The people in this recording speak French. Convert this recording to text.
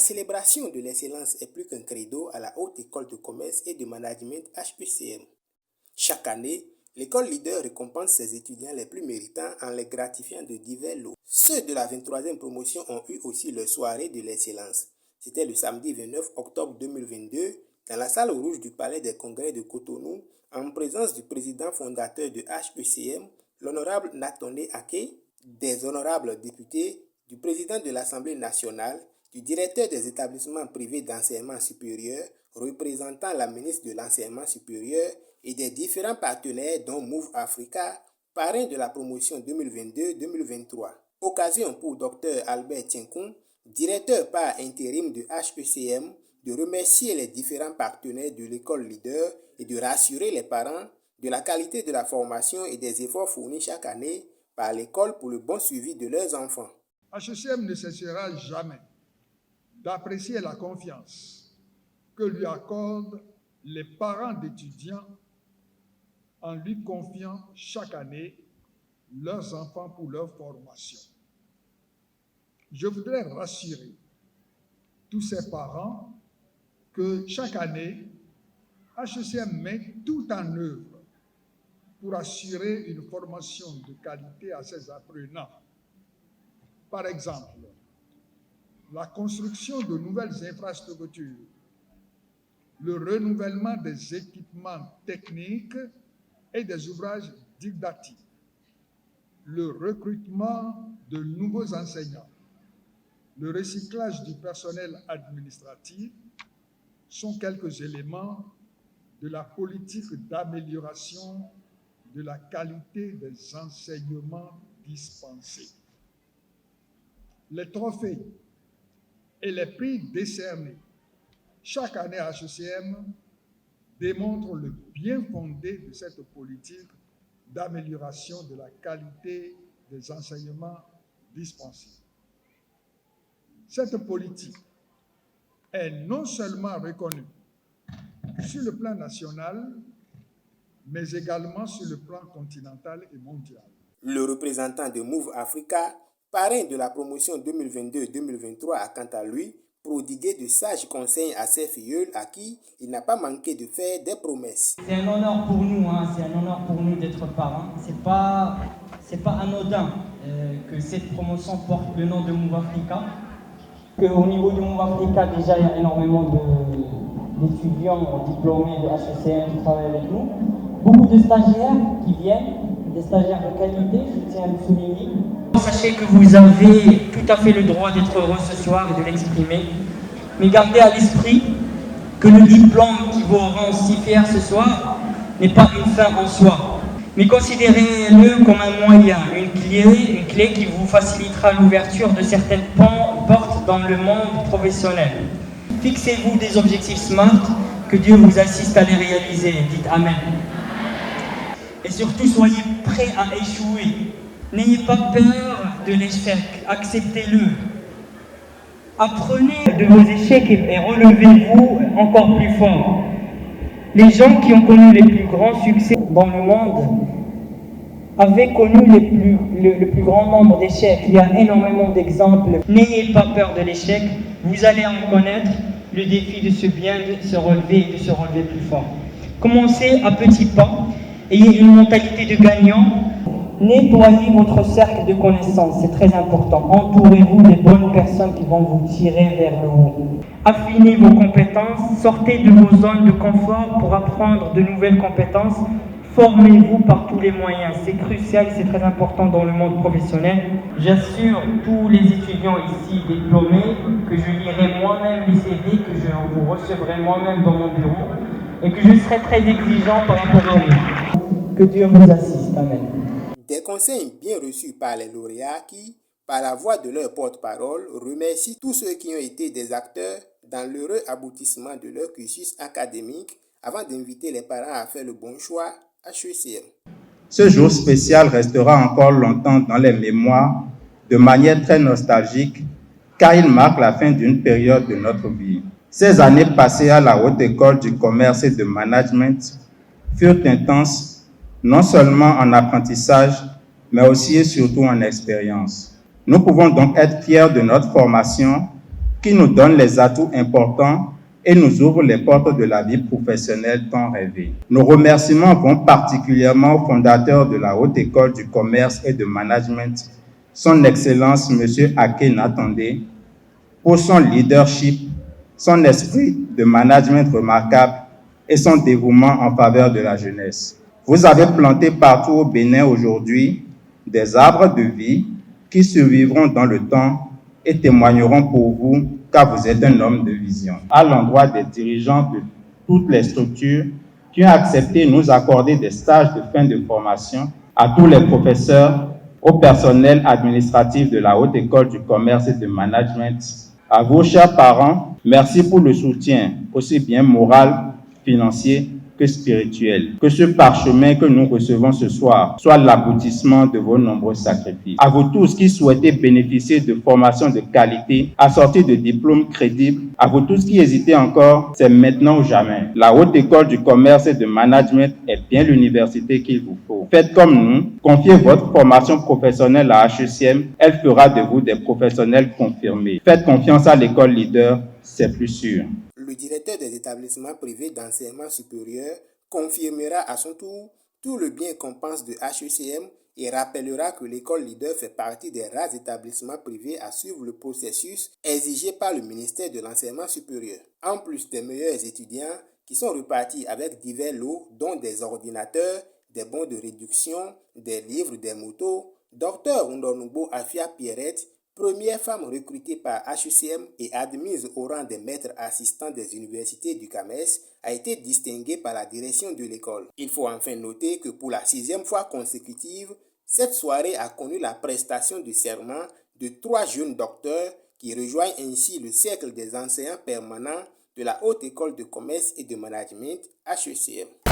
célébration de l'excellence est plus qu'un credo à la Haute École de Commerce et de Management HECM. Chaque année, l'école leader récompense ses étudiants les plus méritants en les gratifiant de divers lots. Ceux de la 23e promotion ont eu aussi leur soirée de l'excellence. C'était le samedi 29 octobre 2022 dans la salle rouge du Palais des Congrès de Cotonou en présence du président fondateur de HECM, l'honorable Natondé Ake, des honorables députés, du président de l'Assemblée nationale, du directeur des établissements privés d'enseignement supérieur, représentant la ministre de l'Enseignement supérieur et des différents partenaires dont Move Africa, parrain de la promotion 2022-2023. Occasion pour Dr Albert Tienkoun, directeur par intérim de HECM, de remercier les différents partenaires de l'école leader et de rassurer les parents de la qualité de la formation et des efforts fournis chaque année par l'école pour le bon suivi de leurs enfants. HECM ne cessera jamais d'apprécier la confiance que lui accordent les parents d'étudiants en lui confiant chaque année leurs enfants pour leur formation. Je voudrais rassurer tous ces parents que chaque année, HECM met tout en œuvre pour assurer une formation de qualité à ses apprenants. Par exemple, la construction de nouvelles infrastructures, le renouvellement des équipements techniques et des ouvrages didactiques, le recrutement de nouveaux enseignants, le recyclage du personnel administratif sont quelques éléments de la politique d'amélioration de la qualité des enseignements dispensés. Les trophées et les prix décernés chaque année à HECM démontrent le bien fondé de cette politique d'amélioration de la qualité des enseignements dispensés. Cette politique est non seulement reconnue sur le plan national, mais également sur le plan continental et mondial. Le représentant de Move Africa, parrain de la promotion 2022-2023, a quant à lui prodigué de sages conseils à ses filleuls à qui il n'a pas manqué de faire des promesses. C'est un honneur pour nous, d'être parrains. C'est pas anodin que cette promotion porte le nom de Move Africa. Qu'au niveau de Move Africa, déjà, il y a énormément d'étudiants diplômés de HECM qui travaillent avec nous. Beaucoup de stagiaires qui viennent, des stagiaires de qualité, je tiens à le souligner. Sachez que vous avez tout à fait le droit d'être heureux ce soir et de l'exprimer. Mais gardez à l'esprit que le diplôme qui vous rend si fiers ce soir n'est pas une fin en soi. Mais considérez-le comme un moyen, une clé qui vous facilitera l'ouverture de certaines portes dans le monde professionnel. Fixez-vous des objectifs SMART, que Dieu vous assiste à les réaliser. Dites Amen. Et surtout, soyez prêts à échouer. N'ayez pas peur de l'échec, acceptez-le. Apprenez de vos échecs et relevez-vous encore plus fort. Les gens qui ont connu les plus grands succès dans le monde avaient connu le plus grand nombre d'échecs. Il y a énormément d'exemples. N'ayez pas peur de l'échec, vous allez en connaître. Le défi de se bien se relever et de se relever plus fort. Commencez à petits pas, ayez une mentalité de gagnant. Nettoyez votre cercle de connaissances, c'est très important. Entourez-vous des bonnes personnes qui vont vous tirer vers le haut. Affinez vos compétences, sortez de vos zones de confort pour apprendre de nouvelles compétences. Formez-vous par tous les moyens, c'est crucial, c'est très important dans le monde professionnel. J'assure tous les étudiants ici diplômés que je lirai moi-même les CV, que je vous recevrai moi-même dans mon bureau et que je serai très exigeant par rapport à vous. Que Dieu vous assiste. Amen. Des conseils bien reçus par les lauréats qui, par la voix de leur porte-parole, remercient tous ceux qui ont été des acteurs dans l'heureux aboutissement de leur cursus académique avant d'inviter les parents à faire le bon choix à HECM. Ce jour spécial restera encore longtemps dans les mémoires de manière très nostalgique car il marque la fin d'une période de notre vie. Ces années passées à la Haute École du Commerce et de Management furent intenses, non seulement en apprentissage, mais aussi et surtout en expérience. Nous pouvons donc être fiers de notre formation qui nous donne les atouts importants et nous ouvre les portes de la vie professionnelle tant rêvée. Nos remerciements vont particulièrement au fondateur de la Haute École du Commerce et de Management, son Excellence M. Ake Natandé, pour son leadership, son esprit de management remarquable et son dévouement en faveur de la jeunesse. Vous avez planté partout au Bénin aujourd'hui des arbres de vie qui survivront dans le temps et témoigneront pour vous car vous êtes un homme de vision. À l'endroit des dirigeants de toutes les structures qui ont accepté de nous accorder des stages de fin de formation, à tous les professeurs, au personnel administratif de la Haute École du Commerce et de Management, à vos chers parents, merci pour le soutien, aussi bien moral, financier que spirituel. Que ce parchemin que nous recevons ce soir soit l'aboutissement de vos nombreux sacrifices. À vous tous qui souhaitez bénéficier de formations de qualité, assorties de diplômes crédibles, à vous tous qui hésitez encore, c'est maintenant ou jamais. La Haute École du Commerce et de Management est bien l'université qu'il vous faut. Faites comme nous, confiez votre formation professionnelle à HECM, elle fera de vous des professionnels confirmés. Faites confiance à l'école leader, c'est plus sûr. Le directeur des établissements privés d'enseignement supérieur confirmera à son tour tout le bien qu'on pense de HECM et rappellera que l'école leader fait partie des rares établissements privés à suivre le processus exigé par le ministère de l'enseignement supérieur. En plus des meilleurs étudiants qui sont repartis avec divers lots dont des ordinateurs, des bons de réduction, des livres, des motos, Dr Ndonoubo Afia Pierrette, première femme recrutée par HECM et admise au rang des maîtres assistants des universités du CAMES, a été distinguée par la direction de l'école. Il faut enfin noter que pour la 6e fois consécutive, cette soirée a connu la prestation de serment de 3 jeunes docteurs qui rejoignent ainsi le cercle des enseignants permanents de la Haute École de Commerce et de Management HECM.